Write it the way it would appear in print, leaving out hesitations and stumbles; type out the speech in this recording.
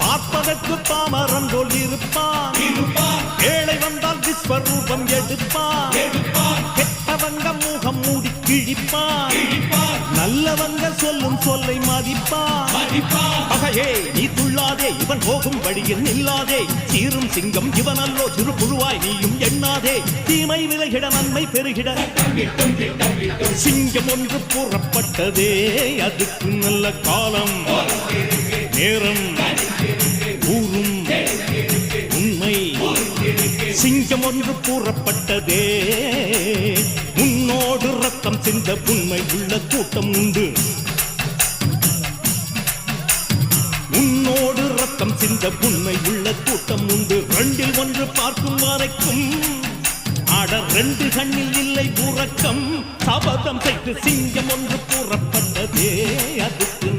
பார்ப்பதற்கு பாமரன் போல் இருப்பான். ஏழை வந்தால் விஸ்வரூபம் எடுப்பான். கெட்டவங்க முகம் மூடி கிழிப்பான். நல்லவங்க சொல்லும் சொல்லை மதிப்பான். பகையே நீ துள்ளாதே, இவன் போகும் வழியில் நில்லாதே. சீரும் சிங்கம் இவனல்லோ, சிறு புழுவாய் நீயும் எண்ணாதே. தீமை விலகிட நன்மை பெருகிட சிங்கம் ஒன்று கூறப்பட்டதே. அதுக்கு நல்ல காலம் நேரம் ஊரும் உண்மை. சிங்கம் ஒன்று கூறப்பட்டதே. உன்னோடு ரத்தம் சிந்த உண்மை உள்ள கூட்டம் உண்டு. உன்னோடு ரத்தம் சிந்த உண்மை உள்ள கூட்டம் உண்டு. ரெண்டில் ஒன்று பார்க்கும் வரைக்கும் ஆட ரெண்டு கண்ணில் இல்லை உறக்கம். சபதம் செய்து சிங்கம் ஒன்று கூறப்பட்டதே. அதுக்கு